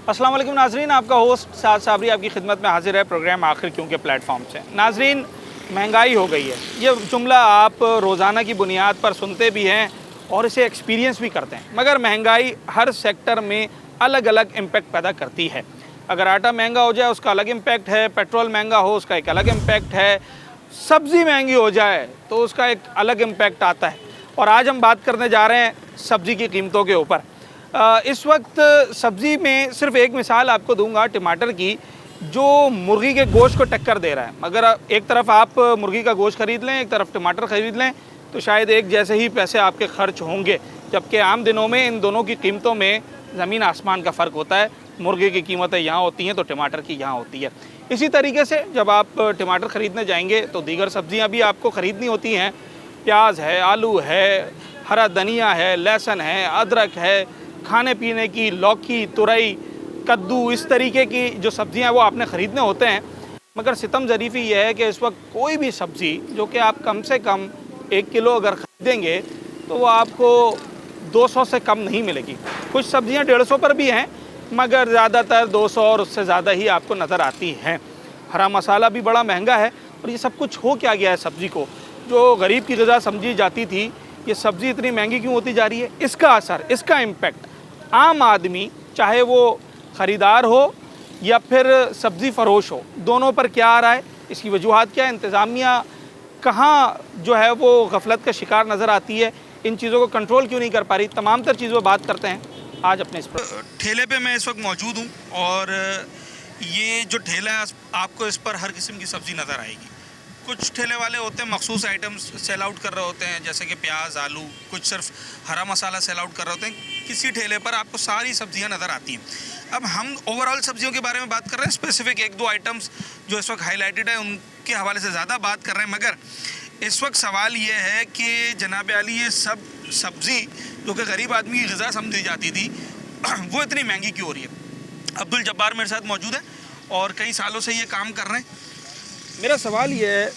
अस्सलाम वालेकुम नाजरीन, आपका होस्ट साद साबरी आपकी खिदमत में हाजिर है प्रोग्राम आखिर क्यों के प्लेटफॉर्म से। नाजरीन, महंगाई हो गई है, ये जुमला आप रोज़ाना की बुनियाद पर सुनते भी हैं और इसे एक्सपीरियंस भी करते हैं, मगर महंगाई हर सेक्टर में अलग अलग इम्पैक्ट पैदा करती है। अगर आटा महंगा हो जाए उसका अलग इम्पैक्ट है, पेट्रोल महंगा हो उसका एक अलग इम्पैक्ट है, सब्ज़ी महंगी हो जाए तो उसका एक अलग इम्पैक्ट आता है। और आज हम बात करने जा रहे हैं सब्ज़ी की कीमतों के ऊपर। इस वक्त सब्ज़ी में सिर्फ एक मिसाल आपको दूंगा टमाटर की, जो मुर्गी के गोश्त को टक्कर दे रहा है। अगर एक तरफ आप मुर्गी का गोश्त ख़रीद लें, एक तरफ टमाटर ख़रीद लें, तो शायद एक जैसे ही पैसे आपके खर्च होंगे, जबकि आम दिनों में इन दोनों की कीमतों में ज़मीन आसमान का फ़र्क होता है। मुर्गे की कीमतें यहाँ होती हैं तो टमाटर की यहाँ होती है। इसी तरीके से जब आप टमाटर ख़रीदने जाएंगे तो दीगर सब्ज़ियाँ भी आपको ख़रीदनी होती हैं। प्याज है, आलू है, हरा धनिया है, लहसुन है, अदरक है, खाने पीने की लौकी, तुरई, कद्दू, इस तरीके की जो सब्ज़ियाँ वो आपने ख़रीदने होते हैं। मगर सितम ज़रीफ़ी ये है कि इस वक्त कोई भी सब्ज़ी जो कि आप कम से कम 1 किलो अगर ख़रीदेंगे तो वो आपको 200 से कम नहीं मिलेगी। कुछ सब्ज़ियाँ 150 पर भी हैं, मगर ज़्यादातर 200 और उससे ज़्यादा ही आपको नज़र आती हैं। हरा मसाला भी बड़ा महंगा है। और ये सब कुछ हो क्या गया है सब्ज़ी को, जो गरीब की ग़िज़ा समझी जाती थी, ये सब्ज़ी इतनी महंगी क्यों होती जा रही है? इसका असर, इसका इम्पेक्ट आम आदमी, चाहे वो ख़रीदार हो या फिर सब्ज़ी फ़रोश हो, दोनों पर क्या आ रहा है? इसकी वजूहात क्या है? इंतज़ामिया कहाँ जो है वो गफलत का शिकार नज़र आती है? इन चीज़ों को कंट्रोल क्यों नहीं कर पा रही? तमाम तर चीज़ों पर बात करते हैं आज अपने इस पर। ठेले पे मैं इस वक्त मौजूद हूँ और ये जो ठेला है आपको इस पर हर किस्म की सब्ज़ी नज़र आएगी। कुछ ठेले वाले होते हैं मखसूस आइटम्स सेल आउट कर रहे होते हैं, जैसे कि प्याज, आलू, कुछ सिर्फ हरा मसाला सेल आउट कर रहे होते हैं। किसी ठेले पर आपको सारी सब्जियां नज़र आती हैं। अब हम ओवरऑल सब्जियों के बारे में बात कर रहे हैं, स्पेसिफिक एक दो आइटम्स जो इस वक्त हाईलाइटेड है उनके हवाले से ज़्यादा बात कर रहे हैं। मगर इस वक्त सवाल ये है कि जनाब आली, ये सब सब्ज़ी जो कि गरीब आदमी की ग़िज़ा समझी जाती थी वो इतनी महंगी क्यों हो रही है? अब्दुल जब्बार मेरे साथ मौजूद है और कई सालों से ये काम कर रहे हैं। मेरा सवाल ये है,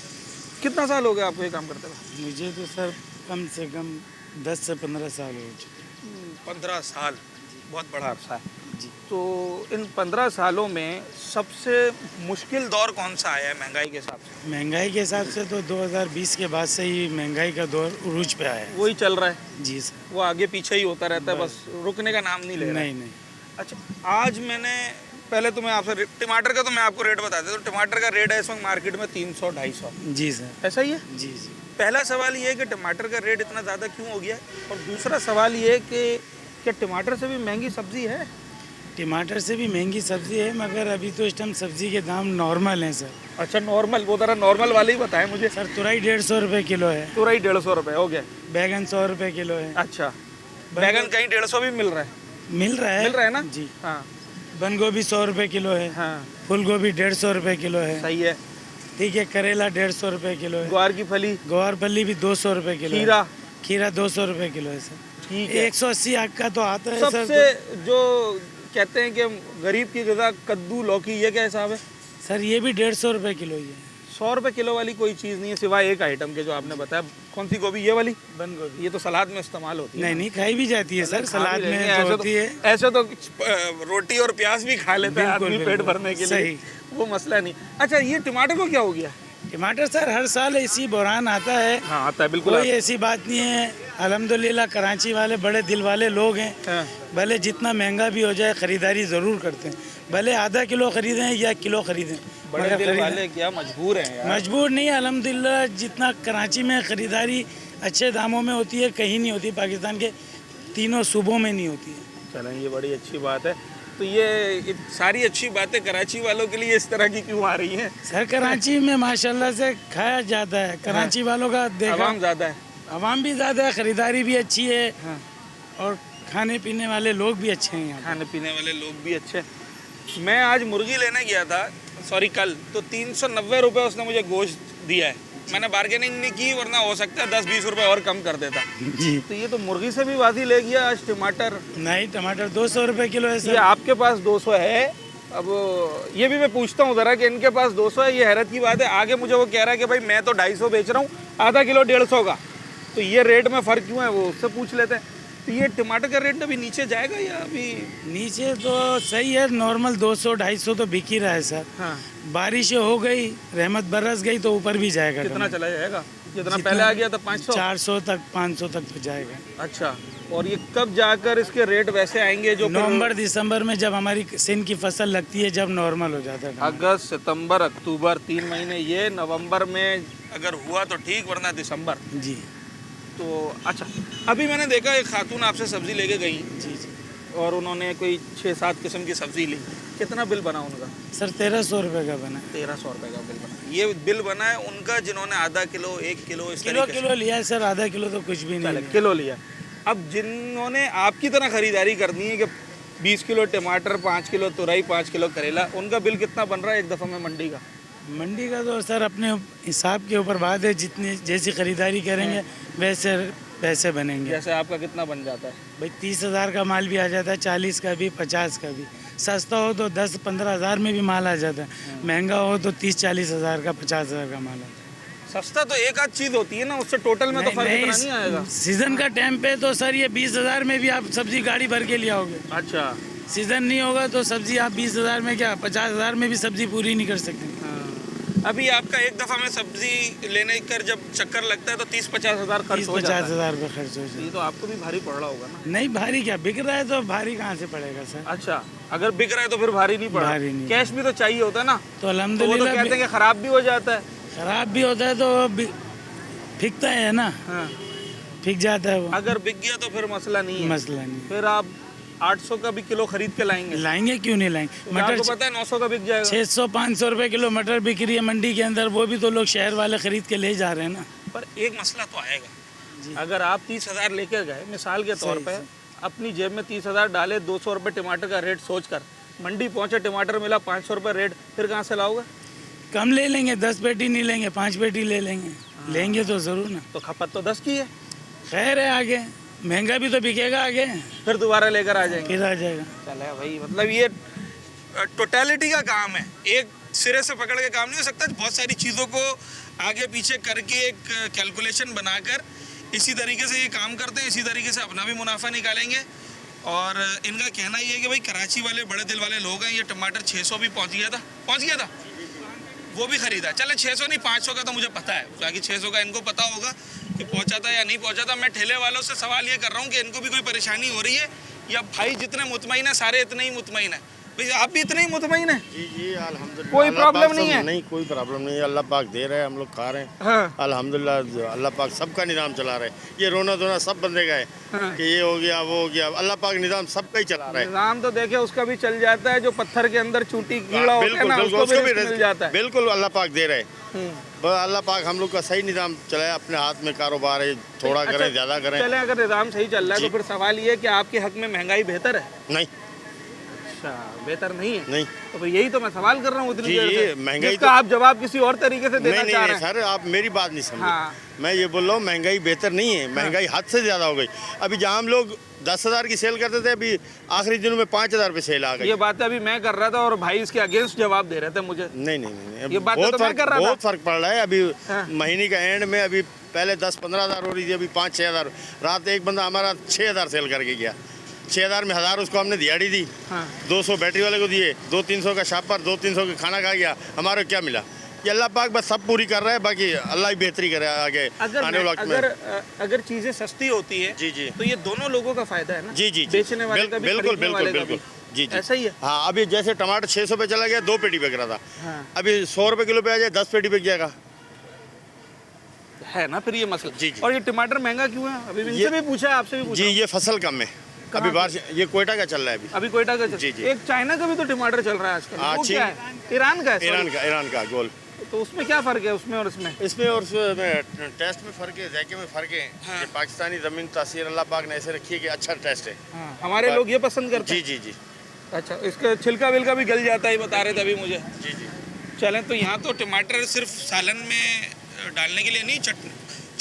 कितना साल हो गया आपको ये काम करते हुए? मुझे तो सर कम से कम 10 से 15 साल हो चुके। 15 साल बहुत बड़ा अरसा है जी। तो इन 15 सालों में सबसे मुश्किल दौर कौन सा आया है महंगाई के हिसाब से? महंगाई के हिसाब से तो 2020 के बाद से ही महंगाई का दौर उरूज पे आया है। वही चल रहा है जी सर। वो आगे पीछे ही होता रहता है, बस रुकने का नाम नहीं ले रहा है। नहीं। अच्छा, आज मैंने पहले तो मैं आपसे टमाटर का तो मैं आपको रेट बता देता हूँ। टमाटर का रेट है इस वक्त मार्केट में 300-250। जी सर। ऐसा ही है? जी जी। पहला सवाल ये है कि टमाटर का रेट इतना ज़्यादा क्यों हो गया है, और दूसरा सवाल ये है कि क्या टमाटर से भी महंगी सब्ज़ी है? टमाटर से भी महंगी सब्ज़ी है, मगर अभी तो इस टाइम सब्ज़ी के दाम नॉर्मल हैं सर। अच्छा, नॉर्मल, वो ज़रा नॉर्मल वाले ही बताएं मुझे। सर तुरई 150 रुपये किलो है। तुरई 150 रुपये हो गया। बैगन 100 रुपये किलो है। अच्छा, बैगन कहीं 150 भी मिल रहा है? मिल रहा है ना जी। हाँ बंद गोभी 100 रुपये किलो है। हाँ, फूल गोभी 150 रुपये किलो है। सही है। ठीक है। करेला 150 रुपये किलो है। ग्वार की फली, ग्वार फली भी 200 रुपये किलो है। खीरा, खीरा 200 रुपये किलो है सर। ठीक है। 180 आग का तो आता है सबसे सर। जो कहते हैं कि गरीब की ग़िज़ा, कद्दू, लौकी, ये क्या हिसाब है? सर ये भी 150 रुपये किलो ही है। 100 रुपये किलो वाली कोई चीज़ नहीं है सिवाय एक आइटम के जो आपने बताया। कौन सी गोभी? ये वाली बंद गोभी। ये तो सलाद में इस्तेमाल होती है। नहीं खाई भी जाती है सर, सलाद में ऐसे तो होती है। ऐसे तो रोटी और प्याज भी खा लेता है आदमी पेट भरने के लिए, सही। वो मसला नहीं। अच्छा, ये टमाटर को क्या हो गया? टमाटर सर हर साल ऐसी बहरान आता है। हाँ, आता है बिल्कुल। कोई ऐसी बात नहीं है। अल्हम्दुलिल्लाह कराची वाले बड़े दिल वाले लोग हैं। हाँ। भले जितना महंगा भी हो जाए खरीदारी ज़रूर करते हैं, भले आधा किलो खरीदें या किलो खरीदें। बड़े दिल वाले क्या मजबूर हैं यार? मजबूर नहीं, अल्हम्दुलिल्लाह जितना कराची में खरीदारी अच्छे दामों में होती है कहीं नहीं होती, पाकिस्तान के तीनों सूबों में नहीं होती है। चलें, ये बड़ी अच्छी बात है। तो ये सारी अच्छी बातें कराची वालों के लिए इस तरह की क्यों आ रही हैं? सर कराची में माशाल्लाह से खाया जाता है, कराची वालों का देखा, आवाम ज़्यादा है, आवाम भी ज़्यादा है, ख़रीदारी भी अच्छी है। हाँ। और खाने पीने वाले लोग भी अच्छे हैं यहाँ। खाने पीने वाले लोग भी अच्छे। मैं आज मुर्गी लेने गया था, सॉरी कल, तो 390 रुपये उसने मुझे गोश्त दिया है। मैंने बार्गेनिंग नहीं की, वरना हो सकता है 10-20 रुपये और कम कर देता जी। तो ये तो मुर्गी से भी वादी ले गया आज टमाटर। नहीं, टमाटर 200 रुपये किलो है ये सर। आपके पास 200 है। अब ये भी मैं पूछता हूँ ज़रा कि इनके पास 200 है, ये हैरत की बात है। आगे मुझे वो कह रहा है कि भाई मैं तो 250 बेच रहा हूँ, आधा किलो 150 का, तो ये रेट में फ़र्क क्यों है वो उससे पूछ लेते हैं। तो ये टमाटर का रेट अभी नीचे जाएगा या अभी? नीचे तो सही है, नॉर्मल 200-250 तो बिक ही रहा है सर। हाँ। बारिश हो गई, रहमत बरस गई तो ऊपर भी जाएगा। कितना टमाटर चला जाएगा? जितना पहले आ गया था 500? 400 तक 500 तक तो जाएगा। अच्छा, और ये कब जाकर इसके रेट वैसे आएंगे जो नवंबर दिसंबर में जब हमारी सिंध की फसल लगती है, जब नॉर्मल हो जाता है टमाटर। अगस्त सितंबर अक्टूबर 3 महीने, ये नवंबर में अगर हुआ तो ठीक, वरना दिसंबर। जी तो अच्छा, अभी मैंने देखा एक खातून आपसे सब्जी लेके गई जी जी और उन्होंने कोई 6-7 किस्म की सब्जी ली। कितना बिल बना उनका? सर 1300 रुपये का बना। 1300 रुपये का बिल बना। ये बिल बना है उनका जिन्होंने आधा किलो 1 किलो इस किलो तरीके किलो लिया है सर, आधा किलो तो कुछ भी से नहीं चले, लिया। किलो लिया। अब जिन्होंने आपकी तरह खरीदारी करनी है कि 20 किलो टमाटर, 5 किलो तुरई, 5 किलो करेला, उनका बिल कितना बन रहा है एक दफ़ा में मंडी का? मंडी का तो सर अपने हिसाब के ऊपर बात है, जितनी जैसी खरीदारी करेंगे वैसे पैसे बनेंगे। जैसे आपका कितना बन जाता है? भाई 30,000 का माल भी आ जाता है, 40 का भी, 50 का भी। सस्ता हो तो 10-15 हज़ार में भी माल आ जाता है, महंगा हो तो 30-40 हज़ार का, 50 हज़ार का माल आता है। सस्ता तो एक आध चीज़ होती है ना, उससे टोटल में तो फर्क इतना नहीं आएगा। सीजन का टाइम पे तो सर ये 20,000 में भी आप सब्जी गाड़ी भर के ले आओगे। अच्छा। सीजन नहीं होगा तो सब्जी आप 20,000 में क्या 50,000 में भी सब्जी पूरी नहीं कर सकते। अभी आपका एक दफ़ा में सब्जी लेने कर जब चक्कर लगता है तो 30-50 हज़ार खर्च हो जाता है। 50 हज़ार रुपये खर्च हो जाए। ये तो आपको भी भारी पड़ रहा होगा ना? नहीं भारी क्या, बिक रहा है तो भारी कहाँ से पड़ेगा सर। अच्छा, अगर बिक रहा है तो फिर भारी नहीं पड़ा। भारी नहीं। कैश भी तो चाहिए होता है ना, तो तो वो तो अल्हम्दुलिल्लाह कहते हैं कि ख़राब भी हो जाता है। खराब भी होता है तो फिकता है ना, हाँ। फिक जाता है वो, अगर बिक गया तो फिर मसला नहीं है। मसला नहीं। फिर आप 800 का भी किलो खरीद के लाएंगे? लाएंगे क्यों नहीं लाएंगे। तो मटर आपको पता है 900 का बिक जाएगा। 600-500 रुपये किलो मटर बिक रही है मंडी के अंदर, वो भी तो लोग शहर वाले खरीद के ले जा रहे हैं ना। पर एक मसला तो आएगा जी। अगर आप 30,000 लेकर गए मिसाल के तौर सही, पे, अपनी जेब में 30,000 डाले, 200 रुपये टमाटर का रेट सोचकर मंडी पहुंचे, टमाटर मिला 500 रुपये रेट, फिर कहाँ से लाओगे? कम ले लेंगे, 10 पेटी नहीं लेंगे, 5 पेटी ले लेंगे। लेंगे तो ज़रूर ना। तो खपत तो 10 की है, खैर है, आगे महंगा भी तो बिकेगा, आगे फिर दोबारा लेकर आ जाएंगे। फिर आ जाएगा। चले भाई, मतलब ये टोटलिटी का काम है, एक सिरे से पकड़ के काम नहीं हो सकता। बहुत सारी चीज़ों को आगे पीछे करके एक कैलकुलेशन बनाकर इसी तरीके से ये काम करते हैं, इसी तरीके से अपना भी मुनाफा निकालेंगे। और इनका कहना ये है कि भाई कराची वाले बड़े दिल वाले लोग हैं। ये टमाटर 600 भी पहुंच गया था, वो भी खरीदा। चले 600 नहीं, 500 का तो मुझे पता है, बाकी 600 का इनको पता होगा कि पहुंचा था या नहीं पहुंचा था। मैं ठेले वालों से सवाल ये कर रहा हूँ कि इनको भी कोई परेशानी हो रही है या भाई जितने मुतमईन है सारे इतने ही मुतमईन है? भाई आप भी इतने ही मुतमईन है? जी जी अल्हम्दुलिल्लाह, कोई अल्लाह प्रॉब्लम पाक नहीं सब- है? नहीं, कोई प्रॉब्लम नहीं है। अल्लाह पाक दे रहे हैं, हम लोग खा रहे हैं। हाँ। अल्हम्दुलिल्लाह, अल्लाह पाक सबका निज़ाम चला रहे हैं। ये रोना धोना सब बंदे का है हाँ। कि ये हो गया वो हो गया, अल्लाह पाक निज़ाम सबका ही चला रहा है। निजाम तो देखे उसका भी चल जाता है, जो पत्थर के अंदर चूंटी कीड़ा होता है ना, उसको भी रिस्क मिल जाता है। बिल्कुल अल्लाह पाक दे रहे हैं। बस अल्लाह पाक हम लोग का सही निज़ाम चलाए, अपने हाथ में कारोबार है, थोड़ा अच्छा, करें ज़्यादा करें। चले अगर निजाम सही चल रहा है तो जी। फिर सवाल ये है कि आपके हक में महंगाई बेहतर है? नहीं अच्छा, बेहतर नहीं है? नहीं तो फिर यही तो मैं सवाल कर रहा हूँ इतनी जी, देर जी, से, महंगाई जिसका तो- आप जवाब किसी और तरीके से देना नहीं चाह नहीं रहे हैं। सर, आप मेरी बात नहीं समझे। हाँ। मैं ये बोल रहा हूँ महंगाई बेहतर नहीं है, महंगाई हद से ज़्यादा हो गई। अभी जहाँ हम लोग 10,000 की सेल करते थे, अभी आखिरी दिनों में 5,000 पे सेल आ गई। ये बातें अभी मैं कर रहा था और भाई इसके अगेंस्ट जवाब दे रहे थे मुझे। नहीं नहीं नहीं, ये बातें तो मैं कर रहा था। बहुत फर्क पड़ रहा है अभी। हाँ। महीने का एंड में अभी पहले 10-15 हज़ार हो रही थी, अभी 5-6 हज़ार। रात एक बंदा हमारा 6,000 सेल करके गया। 6,000 में 1,000 उसको हमने दिहाड़ी दी। हाँ। 200 बैटरी वाले को दिए, 200-300 का शापर, 200-300 का खाना खा गया। हमारे क्या मिला? ये अल्लाह पाक बस सब पूरी कर रहा है, बाकी अल्लाह ही बेहतरी करे आगे आने वाले वक्त में। अगर चीजें सस्ती होती है जी जी तो ये दोनों लोगों का फायदा है ना? जी जी जी। बेचने वाले का भी, बिल्कुल खरीदने बिल्कुल वाले का बिल्कुल भी। जी जी ऐसा ही है। हाँ, अभी जैसे टमाटर 600 पे चला गया, 2 पेटी बिक रहा था। हाँ। अभी 100 रुपये किलो पे आ जाए, 10 पेटी बिक जाएगा। है ना फिर ये मसला। जी, जी। और ये टमाटर महंगा क्यों है? अभी इनसे ये- भी पूछा, आपसे भी पूछा। जी, ये फसल कम है कहाँ अभी पे? बाहर ये कोयटा का चल रहा है अभी। अभी कोयटा का जी, जी। एक चाइना का भी तो टमाटर चल रहा है आजकल। हाँ, वो चीन- क्या है? ईरान का है? ईरान का गोल। तो उसमें क्या फर्क है उसमें और इसमें? इसमें और उसमें टेस्ट में फ़र्क है, जायके में फ़र्क है। हाँ। कि पाकिस्तानी ज़मीन तासीर अल्लाह पाक ने ऐसे रखी है कि अच्छा टेस्ट है। हाँ, हमारे लोग ये पसंद करते जी हैं। जी जी अच्छा, इसका छिलका विलका भी गल जाता है, बता रहे थे अभी मुझे। जी जी। चलें, तो यहाँ तो टमाटर सिर्फ सालन में डालने के लिए नहीं,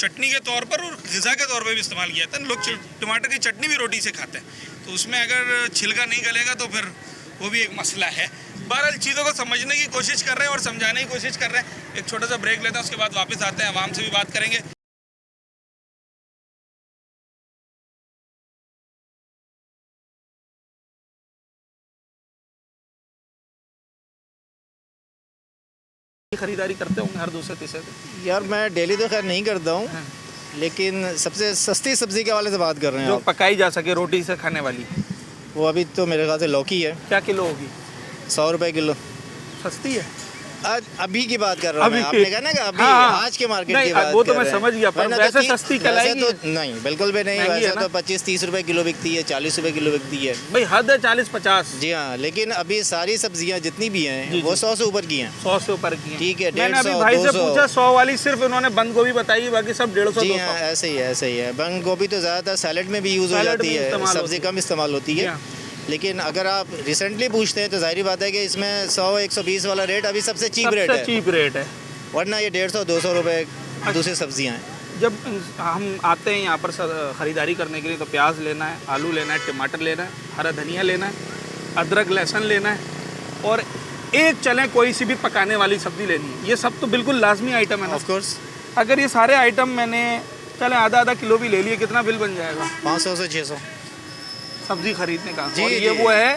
चटनी के तौर पर और ग़िज़ा के तौर पर भी इस्तेमाल किया जाता है। लोग टमाटर की चटनी भी रोटी से खाते हैं, तो उसमें अगर छिलका नहीं गलेगा तो फिर वो भी एक मसला है। बहरहाल चीज़ों को समझने की कोशिश कर रहे हैं और समझाने की कोशिश कर रहे हैं। एक छोटा सा ब्रेक लेते हैं, उसके बाद वापस आते हैं, आवाम से भी बात करेंगे। खरीदारी करते होंगे हर दूसरे तीसरे दिन? यार मैं डेली तो खैर नहीं करता हूँ, लेकिन सबसे सस्ती सब्जी के हवाले से बात कर रहे हैं जो आप। पकाई जा सके रोटी से खाने वाली, वो अभी तो मेरे ख्याल से लौकी है, क्या किलो होगी? 100 रुपए किलो। सस्ती है? आज अभी की बात कर रहा हूँ मैं, अभी? आपने कहा ना कि अभी हाँ। आज के मार्केट नहीं, की बात वो तो कर मैं रहे हैं। समझ गया, पर वरना वैसे तो सस्ती वैसे कहलाएगी? तो नहीं, बिल्कुल भी नहीं। महंगी है वैसे ना? तो 25-30 रुपए किलो बिकती है, 40 रुपए किलो बिकती है। भाई हद है 40-50। जी हाँ, लेकिन अभी सारी सब्जियाँ जितनी भी जी, हैं वो 100 से ऊपर की हैं। 100 से ऊपर की हैं। ठीक है, मैंने अभी 150, भाई से 200। पूछा 100 वाली सिर्फ उन्होंने बंद गोभी बताई, बाकी सब 150 जी 200। हाँ, ऐसे ही है, ऐसे ही है। बंद गोभी तो ज़्यादातर सैलेड में भी यूज़ हो सैलेड जाती में है, इस्तेमाल होती सब्जी है। कम इस्तेमाल होती जी है। हाँ। लेकिन अगर आप रिसेंटली पूछते हैं तो जाहिर बात है कि इसमें 100-120 वाला रेट अभी सबसे चीप रेट सबसे है, चीप रेट है। वरना ये 150-200 रुपए दूसरी सब्जियां हैं। जब हम आते हैं यहाँ पर ख़रीदारी करने के लिए तो प्याज लेना है, आलू लेना है, टमाटर लेना है, हरा धनिया लेना है, अदरक लहसुन लेना है और एक चलें कोई सी भी पकाने वाली सब्ज़ी लेनी है। ये सब तो बिल्कुल लाजमी आइटम है ना? Of course. अगर ये सारे आइटम मैंने चलें आधा किलो भी ले लिए, कितना बिल बन जाएगा 500 से 600। सब्ज़ी खरीदने का? जी, और ये जी। वो है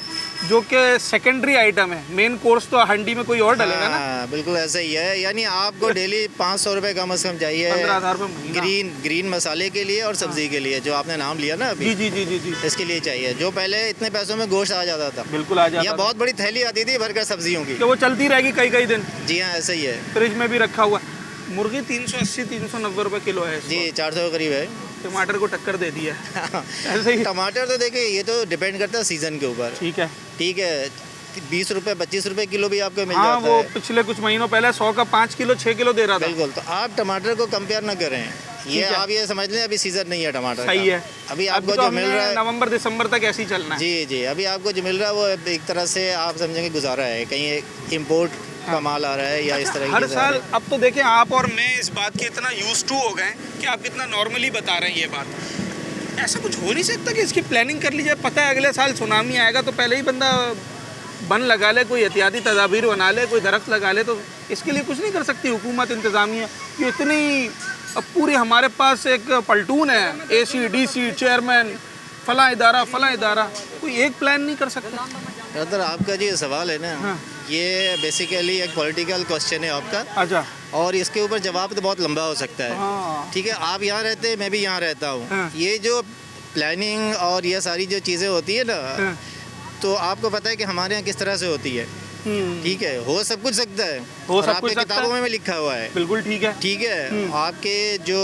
जो कि सेकेंडरी आइटम है, मेन कोर्स तो हंडी में कोई और डलेगा ना? हाँ, बिल्कुल ऐसा ही है। यानी आपको डेली 500 रुपए कम से कम चाहिए 15,000 रुपये महीना। ग्रीन मसाले के लिए और सब्जी के लिए, जो आपने नाम लिया ना जी अभी, जी जी जी जी इसके लिए चाहिए। जो पहले इतने पैसों में गोश्त आ जाता था, बिल्कुल आ जाता या है बहुत बड़ी थैली आती थी भरकर सब्जियों की। कि वो चलती रहेगी कई कई दिन, जी हाँ, ऐसा ही है। फ्रिज में भी रखा हुआ है। मुर्गी 380-390 रुपये किलो है इस जी, वक्त। 400 के करीब है। टमाटर को टक्कर दे दी है ऐसे ही। टमाटर तो देखिए, ये तो डिपेंड करता है सीज़न के ऊपर। ठीक है। ठीक है, 20 रुपए 25 रुपए किलो भी आपको मिल हाँ, जाता वो है। पिछले कुछ महीनों पहले 100 का 5 किलो 6 किलो दे रहा था। बिल्कुल, तो आप टमाटर को कंपेयर ना करें। ये ठीक है। आप ये समझ लें अभी सीज़न नहीं है टमाटर सही का। है। अभी अभी आपको तो जो मिल हमने रहा है, नवंबर दिसंबर तक ऐसे ही चलना है। जी जी, अभी आपको जो मिल रहा है वो एक तरह से आप समझेंगे गुजारा है, कहीं इम्पोर्ट का माल आ रहा है या इस तरह की हर चीज़ आ साल रही है। अब तो देखें आप और मैं इस बात के इतना यूज टू हो गए हैं कि आप इतना नॉर्मली बता रहे हैं ये बात। ऐसा कुछ हो नहीं सकता कि इसकी प्लानिंग कर ली जाए? पता है अगले साल सुनामी आएगा तो पहले ही बंदा बन लगा ले, कोई एहतियाती तदाबीर बना ले, कोई दरख्त लगा ले। तो इसके लिए कुछ नहीं कर सकती हुकूमत, इंतज़ामिया? कि इतनी अब पूरी हमारे पास एक पलटून है, AC DC चेयरमैन, फला इदारा, कोई एक प्लान नहीं कर सकता? ब्रदर, आपका जो ये सवाल है ना, हाँ। ये बेसिकली एक पॉलिटिकल क्वेश्चन है आपका, अच्छा। और इसके ऊपर जवाब तो बहुत लंबा हो सकता है। हाँ। ठीक है, आप यहाँ रहते हैं, मैं भी यहाँ रहता हूँ। हाँ। ये जो प्लानिंग और ये सारी जो चीज़ें होती है ना, हाँ। तो आपको पता है कि हमारे यहाँ किस तरह से होती है। ठीक है, हो सब कुछ सकता है, हो और सब आपके कुछ सकता किताबों है। में भी लिखा हुआ है। बिल्कुल ठीक है। ठीक है, आपके जो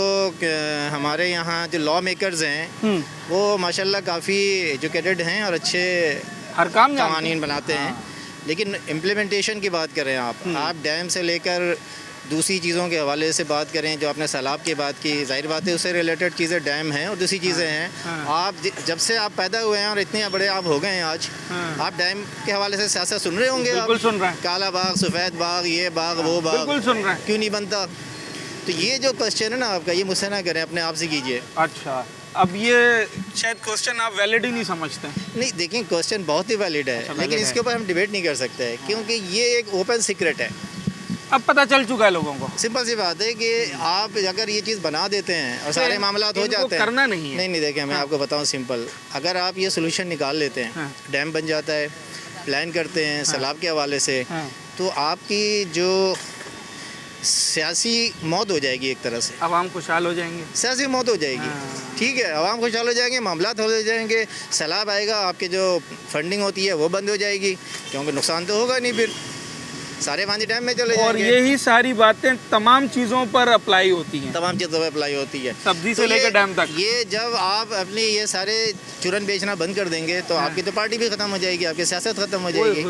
हमारे यहाँ जो लॉ मेकर्स हैं वो माशाल्लाह काफ़ी एजुकेटेड हैं और अच्छे हर काम जानते हैं। कवानीन बनाते हैं, लेकिन इम्प्लीमेंटेशन की बात करें आप डैम से लेकर दूसरी चीज़ों के हवाले से बात करें, जो आपने सैलाब की बात की, जाहिर बात है उससे रिलेटेड चीज़ें डैम हैं और दूसरी चीज़ें हैं। आप जब से आप पैदा हुए हैं और इतने बड़े आप हो गए हैं आज, आप डैम के हवाले से सियासत सुन रहे होंगे। बिल्कुल आप सुन रहे हैं। काला बाग, सफ़ेद बाग, ये बाग, वो बाग, बिल्कुल सुन रहे हैं। क्यों नहीं बनता? तो ये जो क्वेश्चन है ना आपका, ये मुझसे ना करें, अपने आप से कीजिए। अच्छा, अब ये शायद क्वेश्चन आप वैलिड ही नहीं समझते हैं। नहीं, देखिए क्वेश्चन बहुत ही वैलिड है, अच्छा, लेकिन valid इसके ऊपर हम डिबेट नहीं कर सकते हैं, क्योंकि ये एक ओपन सीक्रेट है। अब पता चल चुका है लोगों को। सिंपल सी बात है कि आप अगर ये चीज़ बना देते हैं और सारे मामला हो इनको जाते हैं। करना नहीं है। नहीं देखिए, मैं आपको बताऊं सिंपल, अगर आप ये सोल्यूशन निकाल लेते हैं, हाँ। डैम बन जाता है, प्लान करते हैं सैलाब के हवाले से, हाँ। तो आपकी जो सियासी मौत हो जाएगी एक तरह से, आवाम खुशहाल हो जाएंगे। सियासी मौत हो जाएगी। हाँ। ठीक है, आवाम खुशहाल हो जाएंगे, मामला हो जाएंगे, सैलाब आएगा, आपके जो फंडिंग होती है वो बंद हो जाएगी, क्योंकि नुकसान तो होगा नहीं, फिर सारे पानी डैम में चले और जाएंगे। यही सारी बातें तमाम चीज़ों पर अप्लाई होती हैं, तमाम चीज़ों पर अप्लाई होती है, सब्जी तो से लेकर ये- डैम तक। ये जब आप अपनी ये सारे चूरन बेचना बंद कर देंगे तो आपकी तो पार्टी भी खत्म हो जाएगी, आपकी सियासत खत्म हो जाएगी।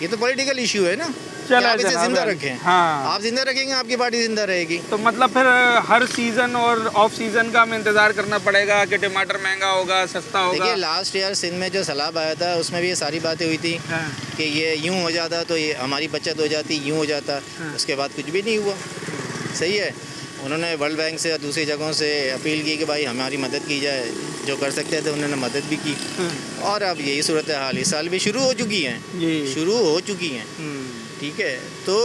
ये तो पॉलिटिकल इशू है ना, चला कि आप इसे जनाब जिंदा अली। रखें। हाँ। आप जिंदा रखेंगे, आपकी पार्टी जिंदा रहेगी। तो मतलब फिर हर सीज़न और ऑफ सीज़न का हमें इंतज़ार करना पड़ेगा कि टमाटर महंगा होगा, सस्ता होगा। देखिए, लास्ट ईयर सिंध में जो सैलाब आया था उसमें भी ये सारी बातें हुई थी हाँ। कि ये यूँ हो जाता तो ये हमारी बचत हो जाती, यूँ हो जाता। हाँ। उसके बाद कुछ भी नहीं हुआ। सही है, उन्होंने वर्ल्ड बैंक से या दूसरी जगहों से अपील की कि भाई हमारी मदद की जाए, जो कर सकते थे उन्होंने मदद भी की, और अब यही सूरत हाल इस साल भी शुरू हो चुकी हैं, जी। शुरू हो चुकी हैं। ठीक है, तो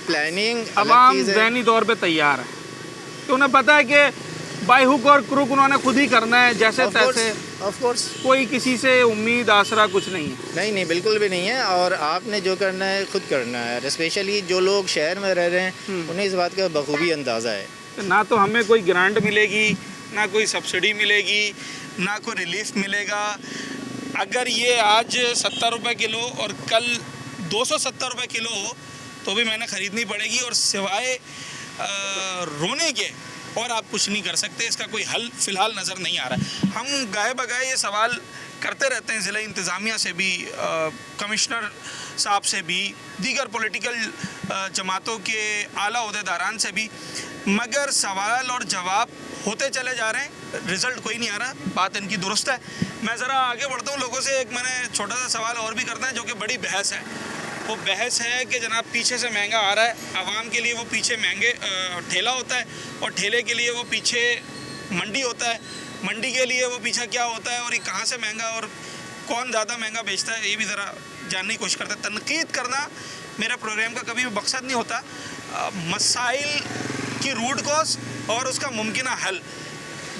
प्लानिंग अवाम ज़हनी तौर पे तैयार है, तो उन्हें पता है कि बाई हुक और क्रुक उन्होंने खुद ही करना है, जैसे तैसे। Of course. कोई किसी से उम्मीद आसरा कुछ नहीं है? नहीं नहीं, बिल्कुल भी नहीं है। और आपने जो करना है खुद करना है। स्पेशली जो लोग शहर में रह रहे हैं उन्हें इस बात का बखूबी अंदाज़ा है। ना तो हमें कोई ग्रांट मिलेगी, ना कोई सब्सिडी मिलेगी, ना कोई रिलीफ मिलेगा। अगर ये आज 70 रुपये किलो और कल 270 रुपये किलो हो तो भी मैंने ख़रीदनी पड़ेगी, और सिवाय रोने के और आप कुछ नहीं कर सकते। इसका कोई हल फ़िलहाल नज़र नहीं आ रहा है। हम गाए बगाए ये सवाल करते रहते हैं ज़िला इंतज़ामिया से भी, कमिश्नर साहब से भी, दीगर पॉलिटिकल जमातों के आला ओहदेदारान से भी, मगर सवाल और जवाब होते चले जा रहे हैं, रिज़ल्ट कोई नहीं आ रहा। बात इनकी दुरुस्त है। मैं ज़रा आगे बढ़ता हूँ लोगों से। एक मैंने छोटा सा सवाल और भी करना है जो कि बड़ी बहस है। वो बहस है कि जनाब पीछे से महंगा आ रहा है, आवाम के लिए वो पीछे महंगे ठेला होता है, और ठेले के लिए वो पीछे मंडी होता है, मंडी के लिए वो पीछे क्या होता है, और ये कहाँ से महंगा और कौन ज़्यादा महंगा बेचता है, ये भी ज़रा जानने की कोशिश करते हैं। तनकीद करना मेरा प्रोग्राम का कभी भी मकसद नहीं होता। मसाइल की रूट कॉज और उसका मुमकिन हल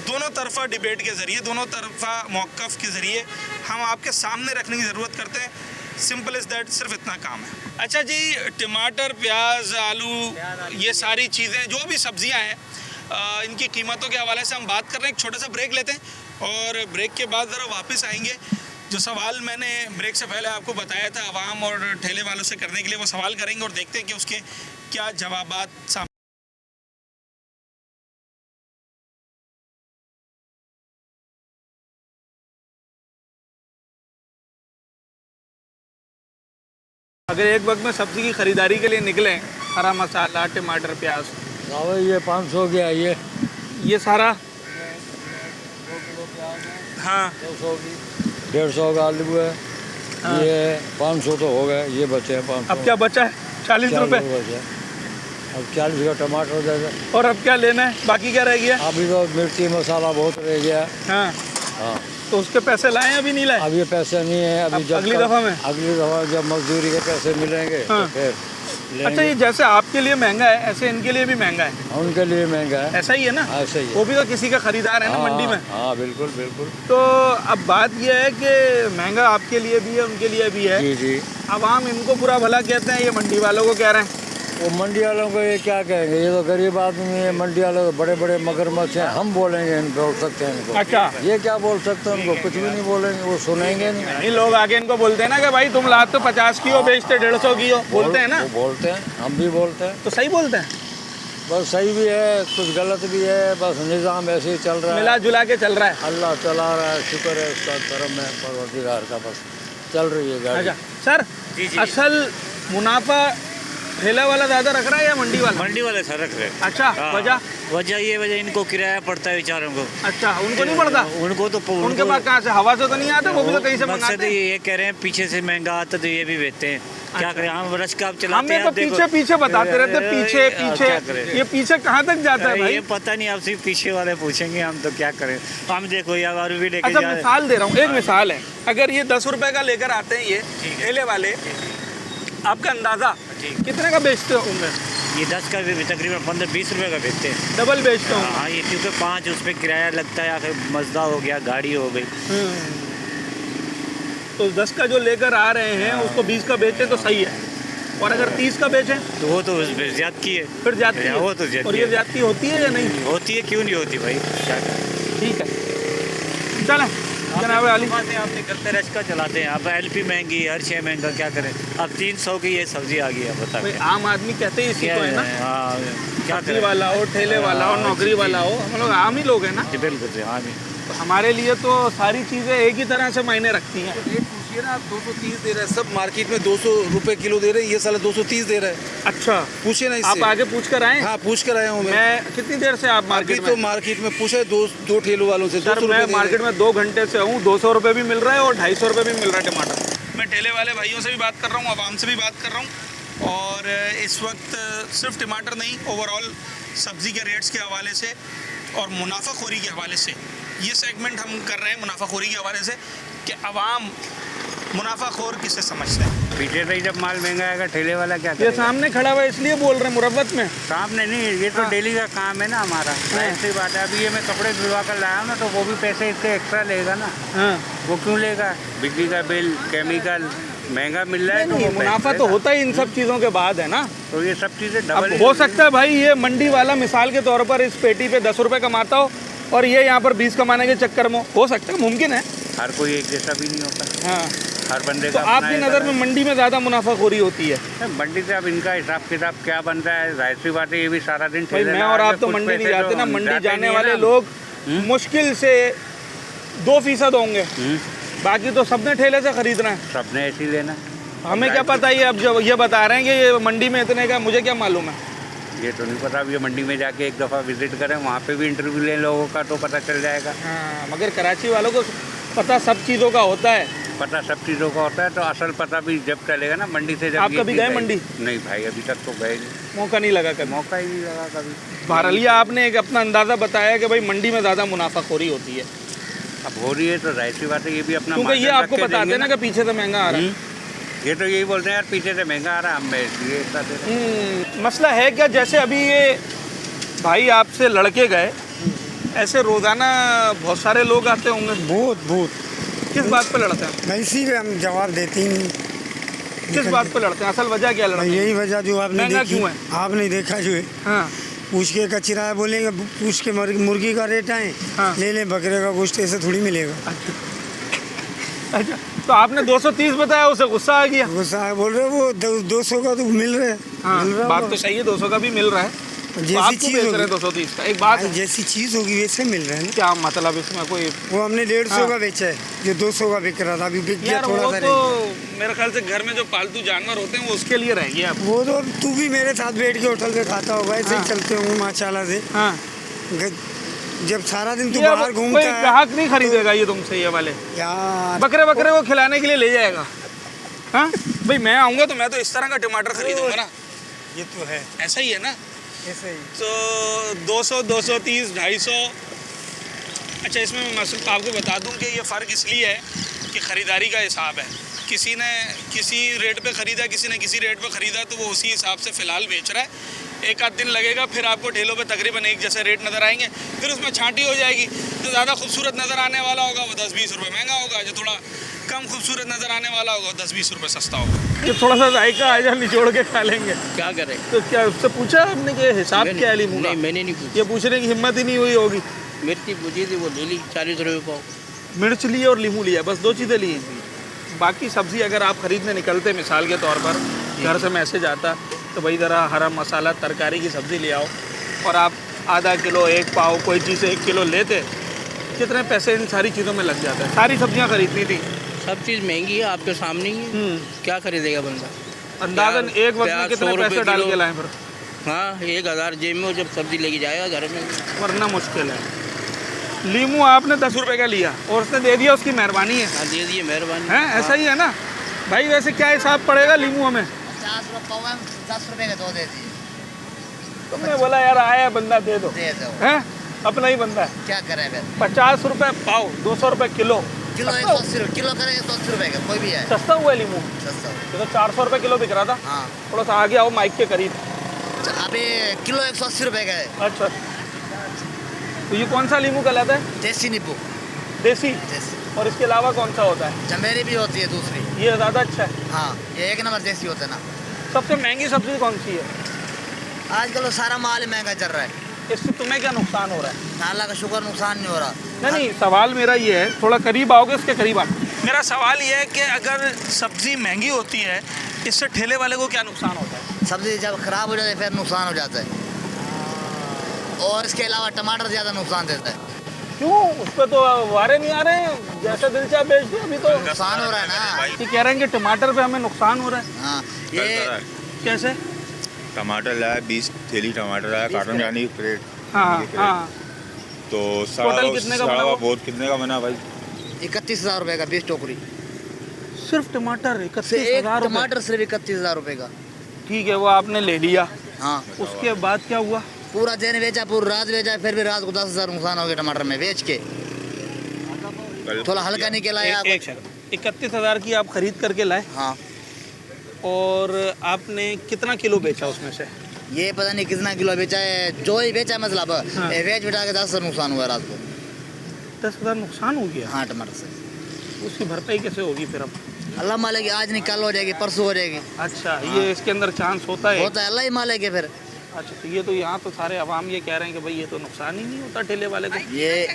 दोनों तरफा डिबेट के ज़रिए, दोनों तरफा मौक़िफ़ के ज़रिए हम आपके सामने रखने की ज़रूरत करते हैं। सिंपल इज़ दैट, सिर्फ इतना काम है। अच्छा जी, टमाटर, प्याज, आलू, ये सारी चीज़ें जो भी सब्ज़ियां हैं, इनकी कीमतों के हवाले से हम बात कर रहे हैं। एक छोटा सा ब्रेक लेते हैं और ब्रेक के बाद ज़रा वापस आएंगे। जो सवाल मैंने ब्रेक से पहले आपको बताया था आवाम और ठेले वालों से करने के लिए, वो सवाल करेंगे और देखते हैं कि उसके क्या जवाबात सामने। अगर एक वक्त में सब्ज़ी की ख़रीदारी के लिए निकलें, हरा मसाला, टमाटर, प्याज, ये 500 के है, ये सारा, हाँ 150 का आलू है, हाँ। ये 500 तो हो गए, ये बचे हैं 500। अब क्या बचा है? 40 रुपये। बचे। अब 40 का टमाटर दे दे। और अब क्या लेना है? बाकी क्या रह गया? अभी तो मिर्ची मसाला बहुत रह गया। हाँ, हाँ, तो उसके पैसे लाए अभी नहीं लाए? अब ये पैसे नहीं है। अभी जब अगली दफ़ा में, अगली दफ़ा जब मजदूरी के पैसे मिलेंगे हाँ। तो फिर लेंगे। अच्छा, ये जैसे आपके लिए महंगा है ऐसे इनके लिए भी महंगा है? उनके लिए महंगा है। ऐसा ही है ना? ऐसा ही है। वो भी तो किसी का खरीदार है ना मंडी में। हाँ बिल्कुल बिल्कुल। तो अब बात यह है कि महंगा आपके लिए भी है, उनके लिए भी है। जी जी। आवाम इनको बुरा भला कहते हैं, ये मंडी वालों को कह रहे हैं। वो मंडी वालों को ये क्या कहेंगे, ये तो गरीब आदमी है। मंडी वाले तो बड़े बड़े मगरमच्छ हैं, हम बोलेंगे, इन बोल सकते हैं इनको। अच्छा, ये क्या बोल सकते हैं उनको? कुछ भी नहीं बोलेंगे, वो सुनेंगे नहीं। नहीं, लोग आगे इनको बोलते हैं ना कि भाई तुम लात तो 50 की हो, बेचते 150 की हो, बोलते हैं ना? वो बोलते हैं, हम भी बोलते हैं। तो सही बोलते हैं? बस सही भी है, कुछ गलत भी है। बस निज़ाम ऐसे ही चल रहा है, मिला जुला के चल रहा है। अल्लाह चला रहा है, शुक्र है उसका, करम है परवरदिगार का, बस चल रही है गाड़ी। अच्छा सर, असल मुनाफा ठेला वाला ज़्यादा रख रहा है या मंडी वाला? मंडी वाले सर रख रहे हैं। अच्छा, वजह? वजह इनको किराया पड़ता है बेचारों को। अच्छा, उनको नहीं पड़ता? उनको तो उनके पास कहाँ से, हवा से तो नहीं आता? वो भी तो कहीं से मंगाते हैं। ये कह रहे हैं पीछे से महंगा आता तो ये भी बेचते हैं। क्या करें, हम रश का चलाते हैं। हमें तो पीछे पीछे बताते रहते, पीछे पीछे। ये पीछे कहाँ तक जाता है भाई? ये पता नहीं, आप सिर्फ पीछे वाले पूछेंगे, हम तो क्या करें। हम देखो यार और भी लेके अच्छा, जा रहे हैं। मिसाल दे रहा हूँ, एक मिसाल है। अगर ये 10 रुपए का लेकर आते हैं ये ठेले वाले, आपका अंदाजा कितने का बेचते होंगे? ये 10 का भी तकरीबन 15-20 रुपए का बेचते हैं। डबल बेचते होंगे। हाँ, ये क्योंकि 5 उस पर किराया लगता है, आखिर मजदा हो गया, गाड़ी हो गई। तो 10 का जो लेकर आ रहे हैं उसको 20 का बेचे तो सही है, और अगर 30 का बेचें तो वो तो ज्यादती है। फिर जाती है। वो तो ज्यादती और ये है। जाती होती है या नहीं होती है? क्यों नहीं होती भाई, क्या करें। ठीक है, चलें जनाब अली। आपने करते रश का चलाते हैं। अब एलपी महंगी, हर शय महंगा, क्या करें। अब 300 की ये सब्जी आ गई है, बता भाई आम आदमी कहते ही इसी को है ना, हाँ, क्या सब्जी करें। वाला हो, ठेले वाला हो, नौकरी वाला हो, हम लोग आम ही लोग हैं ना। जी बिल्कुल, हाँ जी। तो हमारे लिए तो सारी चीज़ें एक ही तरह से मायने रखती हैं। रेट पूछिए ना, आप 230 दे रहे हैं, सब मार्केट में 200 रुपए किलो दे रहे हैं, ये साला 230 दे रहा है। अच्छा, पूछिए ना आप इससे। आगे पूछ कर आए? हाँ, पूछ कर आया हूँ मैं कितनी देर से आप मार्केट अभी में? तो मार्केट में पूछे दो ठेलों वालों से, सर 200 मैं रुपए मार्केट में 2 घंटे से हूँ, 200 रुपये भी मिल रहा है और 250 रुपये भी मिल रहा है टमाटर। मैं ठेले वाले भाइयों से भी बात कर रहा हूँ, आवाम से भी बात कर रहा हूँ, और इस वक्त सिर्फ टमाटर नहीं, ओवरऑल सब्ज़ी के रेट्स के हवाले से और मुनाफाखोरी के हवाले से ये सेगमेंट हम कर रहे हैं, मुनाफाखोरी के हवाले से, कि आवाम मुनाफाखोर किसे समझते हैं? पीछे से ही जब माल महंगा आएगा ठेले वाला क्या ये करेगा? सामने खड़ा हुआ है इसलिए बोल रहे हैं मुरब्बत में। सामने नहीं, ये तो डेली का काम है ना हमारा। ऐसी बात है, अभी ये मैं कपड़े धुलवा कर लाया हूँ ना, तो वो भी पैसे इसके एक्स्ट्रा लेगा ना। हाँ वो क्यों लेगा? बिजली का बिल, केमिकल महंगा मिल रहा है तो नहीं, वो मुनाफा पैसे तो लेगा। होता ही इन सब चीज़ों के बाद है ना। तो ये सब चीज़ें अब डबल हो सकता है भाई ये मंडी वाला मिसाल के तौर पर इस पेटी पे 10 रुपए कमाता हो और ये यहाँ पर 20 कमाने के चक्कर में हो सकता है, मुमकिन है। हर कोई एक जैसा भी नहीं होता, हाँ हर बंदे तो का अपना आपकी एक नज़र अलग- में मंडी में ज़्यादा मुनाफाखोरी होती है? मंडी से अब इनका हिसाब किताब क्या बनता है, जाहिर सी बात है ये भी सारा दिन भाई ठेले मैं लगा और के आप तो कुछ मंडी नहीं पैसे जाते तो ना, मंडी जाते जाने नहीं है वाले ना। लोग मुश्किल से 2% होंगे, बाकी तो सबने ठेले से खरीदना है। सबने ऐसे ही लेना। हमें क्या पता ये अब जब ये बता रहे हैं कि ये मंडी में इतने का, मुझे क्या मालूम है? ये तो नहीं पता, अब ये मंडी में जाके एक दफ़ा विजिट करें, वहाँ पे भी इंटरव्यू लें लोगों का तो पता चल जाएगा। हाँ मगर कराची वालों को पता सब चीज़ों का होता है। पता सब चीज़ों का होता है, तो असल पता भी जब चलेगा ना मंडी से। जब आप ये कभी चीज़ गए आएगी। मंडी? नहीं भाई, अभी तक तो गए नहीं, मौका नहीं लगा कभी। मौका ही नहीं लगा कभी। बहरहाल आपने एक अपना अंदाज़ा बताया कि भाई मंडी में ज़्यादा मुनाफाखोरी होती है, अब हो रही है तो जाहिर सी बात है ये भी अपना क्योंकि ये मार्जिन आपको रख के बताते देंगे हैं ना कि पीछे से महंगा आ रहा है। ये तो यही बोलते हैं यार पीछे से महंगा आ रहा है, हम इसलिए इतना दे रहे हैं। मसला है क्या, जैसे अभी ये भाई आपसे लड़के गए, ऐसे रोज़ाना बहुत सारे लोग आते होंगे। बहुत किस बात पे लड़ते हैं? इसी पे हम जवाब देते ही नहीं। किस बात पे लड़ते हैं? असल वजह क्या भाई लड़ते हैं? यही वजह जो आपने महंगा देखी, क्यों है? आपने देखा जो है, हाँ पूछ के कच्ची राय बोलेंगे, पूछ के मुर्गी का रेट आए, हाँ। ले लें बकरे का गोश्त, ऐसे थोड़ी मिलेगा। अच्छा, तो आपने 230 बताया, उसे गुस्सा आ गया। गुस्सा है, बोल रहे वो 200 का तो मिल रहा है। हाँ मिल रहा बात होगा। तो सही है, 200 का भी मिल रहा है, तो जैसी आप क्यों चीज बेच रहे होगी, हैं 230 का? एक बात भाई है, जैसी चीज होगी वैसे मिल रहा है ना। क्या मतलब इसमें कोई? वो हमने 150 हाँ। का बेचा है, जो 200 का बिक रहा था, अभी बिक गया यार थोड़ा वो सा। तो मेरे ख्याल से घर में जो पालतू जानवर होते हैं वो उसके लिए रह गया। वो तो तू भी मेरे साथ बैठ के होटल पे खाता होगा, ऐसे हाँ। ही चलते होंगे माशाल्लाह से। हाँ जब सारा दिन तू ये बाहर कोई घूमता है ग्राहक नहीं खरीदेगा ये तुमसे, ये वाले यार। बकरे को खिलाने के लिए ले जाएगा। हाँ भाई मैं आऊँगा तो मैं तो इस तरह का टमाटर खरीदूंगा ना, ये तो है, ऐसा ही है ना। ऐसे ही। तो 200, 230, 250। अच्छा इसमें मैं आपको बता दूं कि ये फ़र्क इसलिए है कि ख़रीदारी का हिसाब है। किसी ने किसी रेट पे ख़रीदा, किसी ने किसी रेट पे ख़रीदा, तो वो उसी हिसाब से फ़िलहाल बेच रहा है। एक आध दिन लगेगा, फिर आपको ठेलों पे तकरीबन एक जैसे रेट नज़र आएंगे, फिर उसमें छांटी हो जाएगी। जो ज़्यादा खूबसूरत नज़र आने वाला होगा वो 10-20 रुपये महंगा होगा, जो थोड़ा कम खूबसूरत नज़र आने वाला होगा 10-20 रुपये सस्ता होगा। ये थोड़ा सा जायका आ जाए, निचोड़ के खा लेंगे। क्या करें? तो क्या उससे पूछा आपने कि हिसाब क्या है लीमू का? नहीं मैंने नहीं पूछा, ये पूछने की हिम्मत ही नहीं हुई होगी। मिर्ची पूछी थी, वो ले ली 40 रुपये पाव। मिर्च लिए और लीमू लिया, बस 2 चीज़ें ली हैं। बाकी सब्ज़ी अगर आप ख़रीदने निकलते मिसाल के तौर पर, घर से मैसेज आता तो भाई ज़रा हरा मसाला तरकारी की सब्ज़ी ले आओ, और आप आधा किलो, 1 पाव, कोई चीज़ 1 किलो लेते, कितने पैसे इन सारी चीज़ों में लग जाते हैं। सारी सब्जियां खरीदनी थी, सब चीज़ महंगी है, आपके सामने ही है। क्या खरीदेगा बंदा? अंदाज़न प्याज- एक वक्त में प्याज कितने 100 रुपए पैसे डाल किलो। के लाएं फिर? हाँ 1000 जेब में, जब सब्जी लेके जाएगा घर में। वरना मुश्किल है। लीमू आपने 10 रुपए का लिया और उसने दे दिया, उसकी मेहरबानी है। हाँ दे दिए, मेहरबानी। हैं ऐसा ही है ना भाई? वैसे क्या हिसाब पड़ेगा लीमू हमें? 50 रुपये पाव है, 10 रुपये के 2 दे दिए। तुमने बोला यार आया बंदा दे दो, दे दो, हैं अपना ही बंदा है। क्या करें फिर? 50 रुपए पाव, 200 रुपये किलो। किलो सस्ता 180 रुपये, किलो करें 180 रुपये का, कोई भी है सस्ता हुआ है लीमू। सस्ता। ये तो 400 रुपये किलो बिक रहा था। हाँ थोड़ा सा आगे आओ माइक के करीब। अभी किलो 180 रुपये का है, अच्छा, तो ये कौन सा लीमू कहलाता है? देसी नींबू। देसी। देसी और इसके अलावा कौन सा होता है? जमेरी भी होती है दूसरी। ये ज़्यादा अच्छा है। हाँ ये 1 नंबर देसी होता है ना। सबसे महंगी सब्जी कौन सी है? आजकल तो सारा माल ही महंगा चल रहा है। इससे तुम्हें क्या नुकसान हो रहा है? अल्लाह का शुक्र नुकसान नहीं हो रहा। नहीं, सवाल मेरा ये है, थोड़ा करीब आओगे, उसके करीब आओ। मेरा सवाल ये है कि अगर सब्जी महंगी होती है, इससे ठेले वाले को क्या नुकसान होता है? सब्जी जब खराब हो जाती है फिर नुकसान हो जाता है, और इसके अलावा टमाटर ज़्यादा नुकसान देता है। क्यों? उस पर तो वारे नहीं आ रहे हैं, जैसा दिल चाह बेच दो। अभी तो नुकसान हो रहा है ना। ये कह रहे हैं कि टमाटर पे हमें नुकसान हो रहा है। हाँ ये कैसे? टमाटर लाया, 20 थैली टमाटर लाया, कार्टन यानी क्रेट। हाँ हाँ। तो टोटल कितने का बना वो? बहुत कितने का बना भाई? 31,000 रुपये का 20 टोकरी। सिर्फ टमाटर एक 31,000 रुपये? टमाटर सिर्फ 31,000 रुपये का। ठीक है, वो आपने ले लिया। हाँ उसके बाद क्या हुआ? पूरा दिन बेचा, पूरी रात बेचा, फिर भी रात को 10,000 नुकसान हो गया टमाटर में बेच के। थोड़ा हल्का निकल आया। 31,000 की आप खरीद करके लाए। हाँ। और आपने कितना किलो बेचा उसमें से? ये पता नहीं कितना किलो बेचा है, जो ही बेचा मतलब एवरेज बिठा के 10,000 नुकसान हुआ रात को। 10,000 नुकसान हो गया? हाँ, टमाटर से। उसकी भरपाई कैसे होगी फिर अब? अल्लाह मालिक, आज नहीं कल हो जाएगी, परसों हो जाएगी। अच्छा, ये इसके अंदर चांस होता है? होता है, अल्लाह ही मालिक है फिर। अच्छा, तो ये तो यहाँ तो सारे अवाम ये कह रहे हैं कि भाई ये तो नुकसान ही नहीं होता ठेले वाले को। ये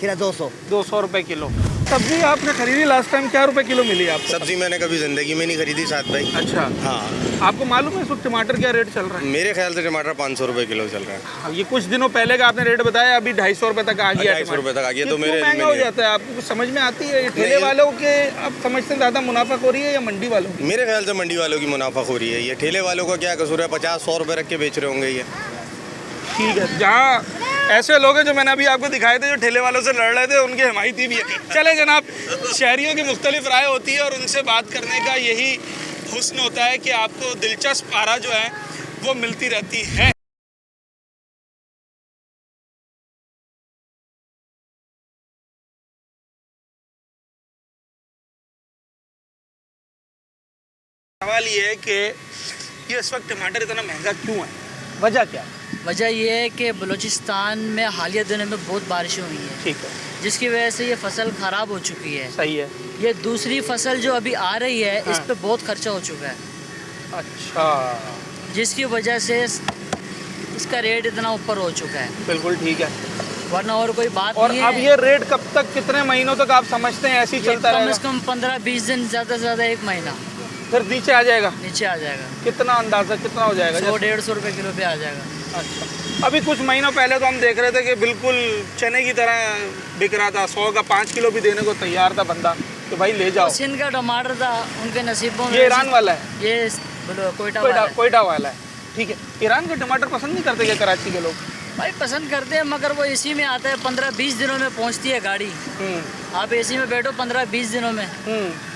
खीरा 200 रुपए किलो। सब्जी आपने खरीदी लास्ट टाइम, क्या रुपए किलो मिली आपको? सब्जी मैंने कभी जिंदगी में नहीं खरीदी साथ भाई। अच्छा। हाँ। आपको मालूम है इस वक्त टमाटर क्या रेट चल रहा है? मेरे ख्याल से टमाटर 500 रुपए किलो चल रहा है। हाँ, ये कुछ दिनों पहले का आपने रेट बताया, अभी 250 रुपए तक आ गया। 250 रुपए तक आ गया, तो मेरे महंगा हो जाता है? आपको कुछ समझ में आती है? ठेले वालों के आप समझते हैं ज़्यादा मुनाफाखोरी है या मंडी वालों की? मेरे ख्याल से मंडी वालों की मुनाफाखोरी है। ये ठेले वालों का क्या कसूर है? 50-100 रुपए रख के बेच रहे होंगे ये। ठीक है, जहाँ ऐसे लोग हैं जो मैंने अभी आपको दिखाए थे जो ठेले वालों से लड़ रहे थे, उनकी हिमायती भी है। चले जनाब, शहरियों की मुख्तलिफ राय होती है और उनसे बात करने का यही हुस्न होता है कि आपको दिलचस्प आरा जो है वो मिलती रहती है। सवाल ये है कि ये इस वक्त टमाटर इतना महंगा क्यों है, वजह क्या है? वजह यह है कि बलूचिस्तान में हालिया दिनों में बहुत बारिशें हुई हैं। ठीक है। जिसकी वजह से ये फसल ख़राब हो चुकी है। सही है। ये दूसरी फसल जो अभी आ रही है, हाँ। इस पे बहुत खर्चा हो चुका है। अच्छा। जिसकी वजह से इसका रेट इतना ऊपर हो चुका है। बिल्कुल ठीक है, वरना और कोई बात और नहीं अब है। ये रेट कब तक, कितने महीनों तक आप समझते हैं ऐसे ही चलता रहेगा? कम से कम 15-20 दिन, ज़्यादा से ज़्यादा 1 महीना। फिर नीचे आ जाएगा? नीचे आ जाएगा। कितना अंदाजा कितना हो जाएगा? 100-150 रुपए किलो पे आ जाएगा। अच्छा। अभी कुछ महीनों पहले तो हम देख रहे थे कि बिल्कुल चने की तरह बिक रहा था, 100 का 5 किलो भी देने को तैयार था बंदा कि भाई ले जाओ। सिंध का टमाटर था, उनके नसीबों में। ये ईरान वाला है? ये कोयटा वाला है। ठीक है। ईरान के टमाटर पसंद नहीं करते क्या कराची के लोग? भाई पसंद करते हैं, मगर वो इसी में आता है, 15-20 दिनों में पहुंचती है गाड़ी। आप एसी में बैठो 15-20 दिनों में,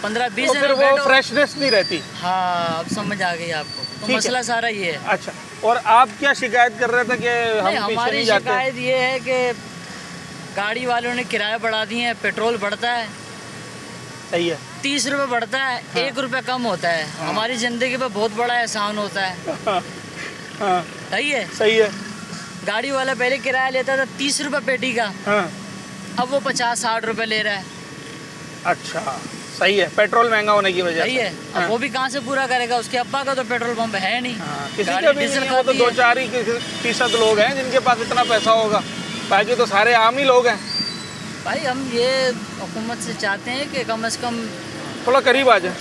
15-20 तो फिर दिनों में वो फ्रेशनेस नहीं रहती। हाँ, अब समझ आ गई आपको। तो मसला सारा ये है। अच्छा, और आप क्या शिकायत कर रहे थे कि हम पीछे हमारी नहीं जाते? शिकायत ये है कि गाड़ी वालों ने किराया बढ़ा दिए हैं, पेट्रोल बढ़ता है। सही है। 30 रुपये बढ़ता है, 1 रुपये कम होता है। हमारी ज़िंदगी पे बहुत बड़ा एहसान होता है। सही है? सही है। गाड़ी वाला पहले किराया लेता था 30 रुपये पेटी का, अब वो 50-60 रुपये ले रहा है। अच्छा, सही है, पेट्रोल महंगा होने की वजह से। सही है। अब वो भी कहाँ से पूरा करेगा? उसके अब्बा का तो पेट्रोल पंप है नहीं। किसी का भी नहीं, वो तो 2-4 ही % लोग हैं जिनके पास इतना पैसा होगा, बाकी तो सारे आम ही लोग हैं। भाई हम ये हुकूमत से चाहते हैं कि कम से कम थोड़ा करीब आ जाए,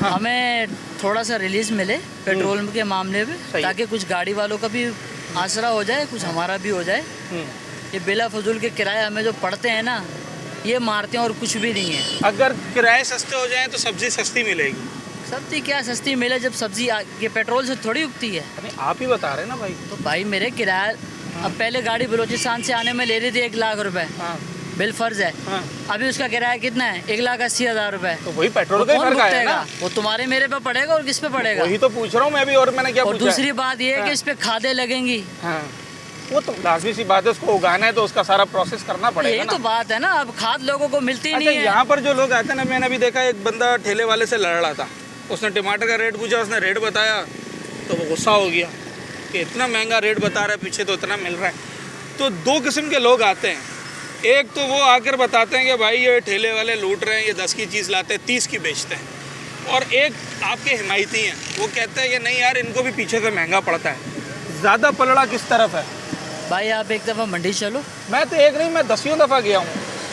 हमें थोड़ा सा रिलीज मिले पेट्रोल के मामले में, ताकि कुछ गाड़ी वालों का भी आसरा हो जाए, कुछ हमारा भी हो जाए। ये बिला फजूल के किराए हमें जो पड़ते हैं ना, ये मारते हैं और कुछ भी नहीं है। अगर किराए सस्ते हो जाएं तो सब्जी सस्ती मिलेगी। सब्जी क्या सस्ती मिले जब सब्जी ये पेट्रोल से थोड़ी उगती है। आप ही बता रहे हैं ना भाई। तो भाई मेरे किराया, अब पहले गाड़ी बलूचिस्तान से आने में ले रही थी 1 लाख रुपए, बिल फर्ज है। अभी उसका किराया कितना है? 1,80,000 रुपए। तो वही पेट्रोल का ही फर्क है ना? वो तुम्हारे मेरे पे पड़ेगा और किस पे पड़ेगा? वही तो पूछ रहा हूँ मैं भी, और मैंने क्या और पूछा? दूसरी बात ये है कि इस पे खादें लगेंगी। वो तो लाजमी सी बात है, उसको उगाना है तो उसका सारा प्रोसेस करना पड़ेगा। यही तो बात है ना, अब खाद लोगों को मिलती नहीं है। यहाँ पर जो लोग आते हैं ना, मैंने अभी देखा एक बंदा ठेले वाले से लड़ रहा था, उसने टमाटर का रेट पूछा, उसने रेट बताया तो वो गुस्सा हो गया कि इतना महंगा रेट बता रहा है, पीछे तो इतना मिल रहा है। तो 2 किस्म के लोग आते हैं, एक तो वो आकर बताते हैं कि भाई ये ठेले वाले लूट रहे हैं, ये 10 की चीज़ लाते हैं 30 की बेचते हैं, और एक आपके हिमायती हैं, वो कहते हैं कि नहीं यार इनको भी पीछे से महंगा पड़ता है। ज़्यादा पलड़ा किस तरफ है? भाई आप एक दफ़ा मंडी चलो। मैं तो एक नहीं, मैं 10 दफ़ा गया हूँ।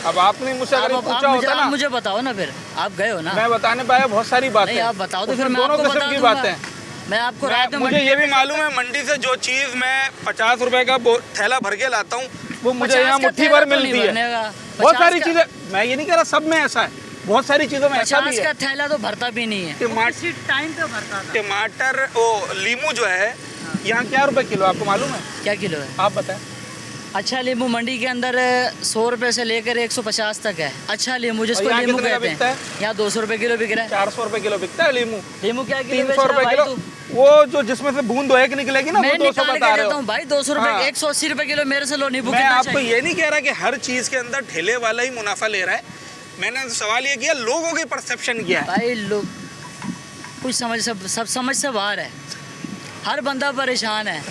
अब आपने मुझसे अगर पूछा होता ना, मुझे बताओ ना, फिर आप गए हो ना। मैं बताने पाया बहुत सारी बातें। आप बताओ तो फिर मैं दोनों आपको किस्म की बातें। मैं आपको रात में मुझे ये भी मालूम है, मंडी से जो चीज़ मैं 50 रुपए का थैला भर के लाता हूँ, वो मुझे यहाँ मुट्ठी भर मिलती है। बहुत सारी चीज़ें, मैं ये नहीं कह रहा सब में ऐसा है, बहुत सारी चीज़ों में ऐसा भी है। 50 का थैला तो भरता भी नहीं है। टमाटर टाइम पे भरता था। टमाटर, वो लीमू जो है यहाँ क्या रुपए किलो, आपको मालूम है? क्या किलो है आप बताएं। अच्छा लीमू मंडी के अंदर 100 रुपए से लेकर 150 तक है। अच्छा लीमू जिसको लीमू कहते हैं, यहाँ 200 रुपए किलो बिक रहा है। 400 रुपए किलो बिकता है लीमू। लीमू क्या किलो? 300 रुपए किलो। वो जो जिसमें से बूंद एक निकलेगी ना, वो 200 बता रहे हो भाई। 200 रुपए 180 रुपए किलो मेरे से लो नींबू। मैं आपको ये नहीं कह रहा कि हर चीज़ के अंदर ठेले वाला ही मुनाफा ले रहा है, मैंने तो सवाल ये किया लोगों की परसेप्शन क्या है। भाई लोग कुछ सब समझ से बाहर है। हर बंदा परेशान है,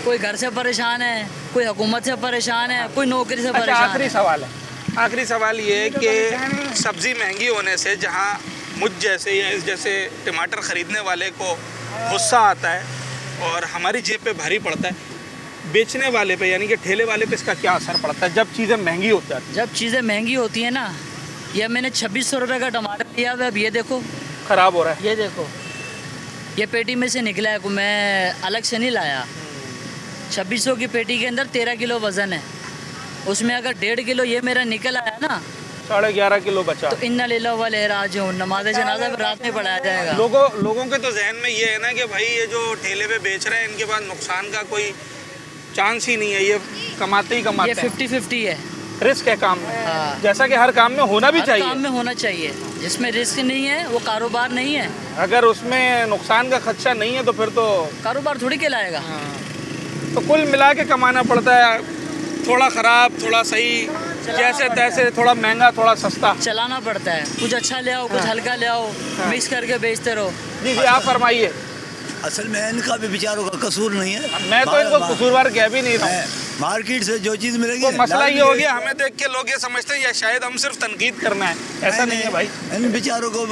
कोई घर से परेशान है, कोई हुकूमत से परेशान है, कोई नौकरी से परेशान है। आखिरी सवाल ये है कि सब्ज़ी महंगी होने से जहाँ मुझ जैसे या इस जैसे टमाटर ख़रीदने वाले को गुस्सा आता है और हमारी जेब पे भारी पड़ता है, बेचने वाले पे यानी कि ठेले वाले पे इसका क्या असर पड़ता है जब चीज़ें महंगी हो जाती हैं? जब चीज़ें महंगी होती हैं ना, ये मैंने 2600 रुपये का टमाटर लिया हुआ है, अब ये देखो ख़राब हो रहा है। ये देखो, ये पेटी में से निकला है, मैं अलग से नहीं लाया। 2600 की पेटी के अंदर 13 किलो वज़न है, उसमें अगर 1.5 किलो ये मेरा निकल आया ना, 11.5 किलो बचा। तो इन्ना लिल्लाह व इन्ना इलैहि राजिऊन, नमाज जनाजा भी रात में पढ़ाया जाएगा। लोगों के तो जहन में ये है ना कि भाई ये जो ठेले पे बेच रहे हैं इनके पास नुकसान का कोई चांस ही नहीं है, ये कमाते ही कमाते हैं। ये 50-50 है, रिस्क है काम में। जैसा कि हर काम में होना भी चाहिए। काम में होना चाहिए, जिसमें रिस्क नहीं है वो कारोबार नहीं है। अगर उसमें नुकसान का खदशा नहीं है तो फिर तो कारोबार थोड़ी कहलाएगा। तो कुल मिला के कमाना पड़ता है, थोड़ा ख़राब थोड़ा सही, जैसे तैसे, थोड़ा महंगा थोड़ा सस्ता चलाना पड़ता है। कुछ अच्छा ले आओ, कुछ हल्का ले आओ, मिक्स करके बेचते रहो। जी आप फरमाइए। असल में इनका भी बेचारों का कसूर नहीं है, मैं तो इनको कसूरवार कह भी नहीं रहा हूँ। मार्केट से जो चीज़ मिलेगी, तो मसला ये हो गया हमें देख के लोग ये समझते हैं या शायद हम सिर्फ तनकीद करना है, ऐसा नहीं है भाई। इन बेचारों को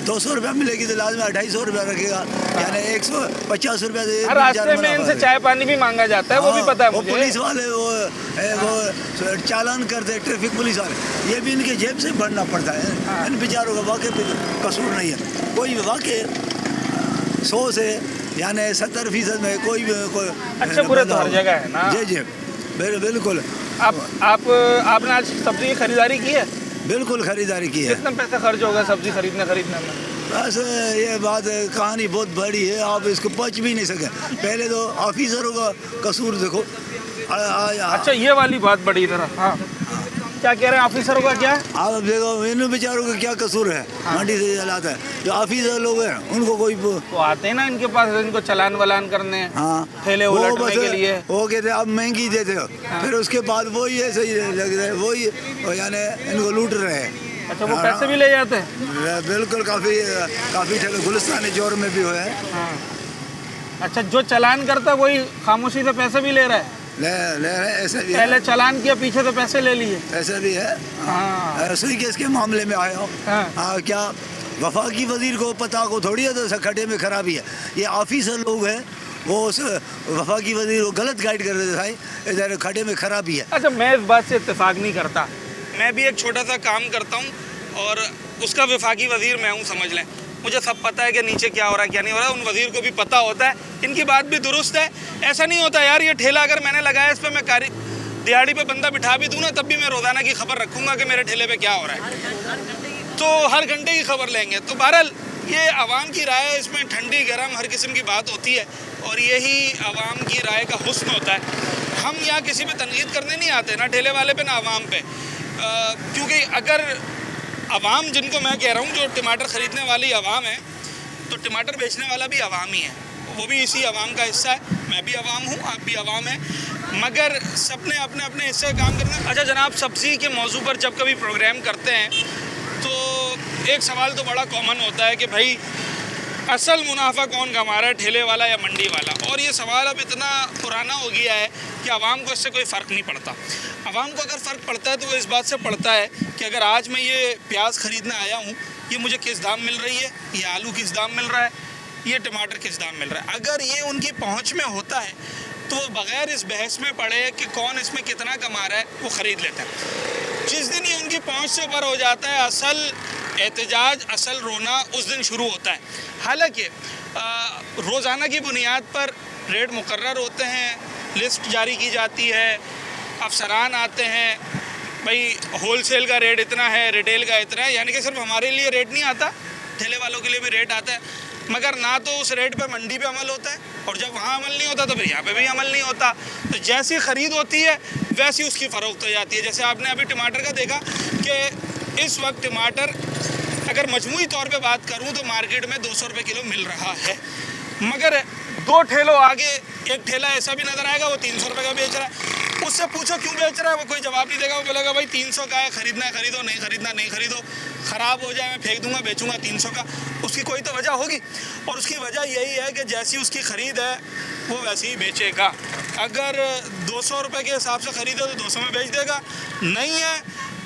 200 रुपया मिलेगी तो लाजमी 250 रुपया रखेगा, यानी 150 रुपया से रास्ते में इनसे चाय पानी भी मांगा जाता है, वो भी पता है मुझे। पुलिस वाले वो चालान करते, ट्रैफिक पुलिस वाले, ये भी इनके जेब से भरना पड़ता है। इन बेचारों का वाकई कसूर नहीं है, कोई वाकई 100 से यानी 70% में कोई अच्छे बुरे तो हर जगह है ना। जी जी बिल्कुल। आपने आज सब्जी की खरीदारी की है? बिल्कुल खरीदारी की है। कितना पैसा खर्च होगा सब्जी खरीदने में? बस ये बात कहानी बहुत बड़ी है, आप इसको पहुँच भी नहीं सके। पहले तो ऑफिसरों का कसूर देखो। अच्छा ये वाली बात बड़ी इधर। हाँ क्या कह रहे हैं ऑफिसरों का? क्या आप देखो इन बेचारों का क्या कसूर है, मंडी से चलाता है जो ऑफिसर लोग हैं उनको कोई वो आते हैं ना इनके पास, इनको चलान वलान करने, हाँ ठेले उलटने के लिए। वो कहते आप महंगी देते हो, फिर उसके बाद वही ऐसे ही लग रहे, वही यानी इनको लूट रहे हैं। अच्छा वो पैसे भी ले जाते हैं? बिल्कुल, काफ़ी ठेले गुलिस्तानी जोर में भी हुए हैं। अच्छा जो चलान करता है वही खामोशी से पैसे भी ले रहा है? ले रहे, ऐसा भी पहले चलान किया, पीछे तो पैसे ले लिए, ऐसा भी है। ऐसे केस के मामले में आया हो। क्या वफाकी वजीर को पता को थोड़ी है तो खड्डे में खराबी है, ये ऑफिसर लोग हैं वो उस वफाकी वजीर को गलत गाइड कर रहे थे, भाई इधर खड्डे में खराबी है। अच्छा मैं इस बात से इत्तेफाक नहीं करता, मैं भी एक छोटा सा काम करता हूँ और उसका वफाकी वजीर मैं हूँ, समझ लें। मुझे सब पता है कि नीचे क्या हो रहा है क्या नहीं हो रहा है, उन वजीर को भी पता होता है, इनकी बात भी दुरुस्त है। ऐसा नहीं होता यार, ये ठेला अगर मैंने लगाया इस पर मैं दिहाड़ी पे बंदा बिठा भी दूँ ना तब भी मैं रोज़ाना की खबर रखूँगा कि मेरे ठेले पे क्या हो रहा है, तो हर घंटे की खबर लेंगे। तो बहरहाल ये आवाम की राय है, इसमें ठंडी गर्म हर किस्म की बात होती है और यही आवाम की राय का हुस्न होता है। हम यहाँ किसी पे तनकीद करने नहीं आते, ना ठेले वाले पे ना आवाम पे, क्योंकि अगर आवाम जिनको मैं कह रहा हूँ जो टमाटर ख़रीदने वाली आवाम है, तो टमाटर बेचने वाला भी आवाम ही है, वो भी इसी आवाम का हिस्सा है। मैं भी आवाम हूँ, आप भी आवाम है, मगर सबने अपने अपने हिस्से का काम करना। अच्छा जनाब, सब्ज़ी के मौजू पर जब कभी प्रोग्राम करते हैं तो एक सवाल तो बड़ा कॉमन होता है कि भाई असल मुनाफा कौन कमा रहा है, ठेले वाला या मंडी वाला? और ये सवाल अब इतना पुराना हो गया है कि आवाम को इससे कोई फ़र्क नहीं पड़ता। आवाम को अगर फ़र्क पड़ता है तो वो इस बात से पड़ता है कि अगर आज मैं ये प्याज ख़रीदने आया हूँ, ये मुझे किस दाम मिल रही है, ये आलू किस दाम मिल रहा है, ये टमाटर किस दाम मिल रहा है। अगर ये उनकी पहुँच में होता है तो वो बग़ैर इस बहस में पड़े कि कौन इसमें कितना कमा रहा है, वो ख़रीद लेता है। जिस दिन ये उनकी पहुँच से ऊपर हो जाता है, असल एहतजाज, असल रोना उस दिन शुरू होता है। हालांकि रोज़ाना की बुनियाद पर रेट मुकर्रर होते हैं, लिस्ट जारी की जाती है, अफसरान आते हैं, भाई होलसेल का रेट इतना है, रिटेल का इतना है, यानी कि सिर्फ हमारे लिए रेट नहीं आता, ठेले वालों के लिए भी रेट आता है। मगर ना तो उस रेट पे मंडी पे अमल होता है और जब वहाँ अमल नहीं होता तो फिर यहाँ पे भी अमल नहीं होता। तो जैसी ख़रीद होती है वैसी उसकी फ़रोख्त हो जाती है। जैसे आपने अभी टमाटर का देखा कि इस वक्त टमाटर अगर मजमूई तौर पे बात करूँ तो मार्केट में 200 रुपये किलो मिल रहा है, मगर दो ठेलों आगे एक ठेला ऐसा भी नज़र आएगा वो 300 रुपये का बेच रहा है, उससे पूछो क्यों बेच रहा है, वो कोई जवाब नहीं देगा। वो बोलेगा भाई 300 का है, खरीदना है खरीदो, नहीं खरीदना नहीं खरीदो, ख़राब हो जाए मैं फेंक दूंगा, बेचूंगा 300 का। उसकी कोई तो वजह होगी, और उसकी वजह यही है कि जैसी उसकी ख़रीद है वो वैसे ही बेचेगा। अगर 200 रुपये के हिसाब से ख़रीदे तो 200 में बेच देगा, नहीं है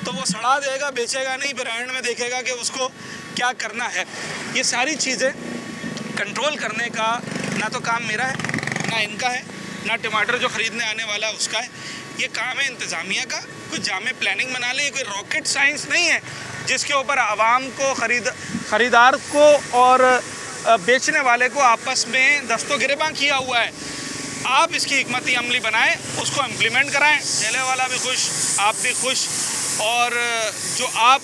तो वो सड़ा देगा, बेचेगा नहीं, फिर एंड में देखेगा कि उसको क्या करना है। ये सारी चीज़ें कंट्रोल करने का ना तो काम मेरा है, ना इनका है, ना टमाटर जो ख़रीदने आने वाला है उसका है। ये काम है इंतज़ामिया का। कोई जामे प्लानिंग बना ले, कोई रॉकेट साइंस नहीं है जिसके ऊपर आवाम को, ख़रीदार को और बेचने वाले को आपस में दस्तों गिरेबां किया हुआ है। आप इसकी हिकमती अमली बनाएं, उसको इम्प्लीमेंट कराएं, ठेले वाला भी खुश, आप भी खुश, और जो आप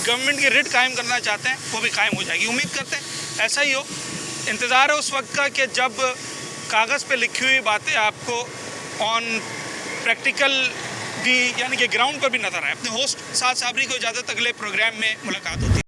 गवर्नमेंट की रिट कायम करना चाहते हैं वो भी कायम हो जाएगी। उम्मीद करते हैं ऐसा ही हो। इंतज़ार है उस वक्त का कि जब कागज़ पे लिखी हुई बातें आपको ऑन प्रैक्टिकल भी, यानी कि ग्राउंड पर भी नज़र आए। अपने होस्ट साद साबरी को इजाज़त, अगले प्रोग्राम में मुलाकात होती है।